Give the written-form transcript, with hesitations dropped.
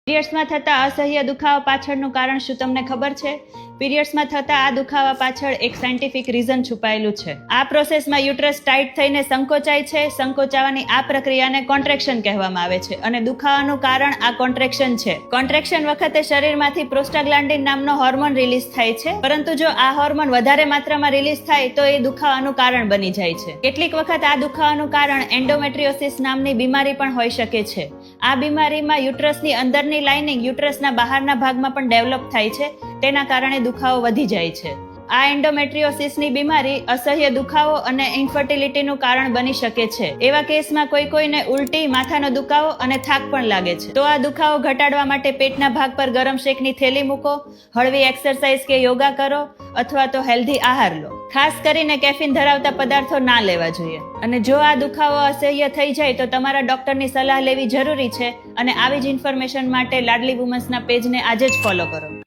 પીરિયડ્સમાં થતા અસહ્ય દુખાવા પાછળનું કારણ શું તમને ખબર છે? પીરિયડ્સમાં થતા આ દુખાવા પાછળ એક સાયન્ટિફિક રીઝન છુપાયેલું છે. આ પ્રોસેસમાં યુટ્રસ ટાઈટ થઈને સંકોચાય છે. સંકોચાવાની આ પ્રક્રિયાને કોન્ટ્રેક્શન કહેવામાં આવે છે અને દુખાવાનું કારણ આ કોન્ટ્રેક્શન છે. કોન્ટ્રેક્શન વખતે શરીરમાંથી પ્રોસ્ટાગ્લાન્ડિન નામનો હોર્મોન રિલીઝ થાય છે, પરંતુ જો આ હોર્મોન વધારે માત્રામાં રિલીઝ થાય તો એ દુખાવાનું કારણ બની જાય છે. કેટલીક વખત આ દુખાવાનું કારણ એન્ડોમેટ્રિયોસિસ નામની બીમારી પણ હોઈ શકે છે. આ બીમારીમાં યુટ્રસની અંદરની લાઇનિંગ યુટ્રસના બહારના ભાગમાં પણ ડેવલપ થાય છે. તેના કારણે દુખાવો વધી જાય છે. આ એન્ડોમેટ્રિયોસિસની બીમારી અસહ્ય દુખાવો અને ઇન્ફર્ટિલિટીનું કારણ બની શકે છે. એવા કેસમાં કોઈને ઉલટી, માથાનો દુખાવો અને થાક પણ લાગે છે. તો આ દુખાવો ઘટાડવા માટે પેટના ભાગ પર ગરમ શેકની થેલી મૂકો, હળવી એક્સરસાઇઝ કે યોગા કરો અથવા તો હેલ્ધી આહાર લો. ખાસ કરીને કેફીન ધરાવતા પદાર્થો ના લેવા જોઈએ. અને જો આ દુખાવો અસહ્ય થઈ જાય તો તમારા ડોક્ટરની સલાહ લેવી જરૂરી છે. અને આવી જ ઇન્ફોર્મેશન માટે લાડલી વુમન્સના પેજને આજે જ ફોલો કરો.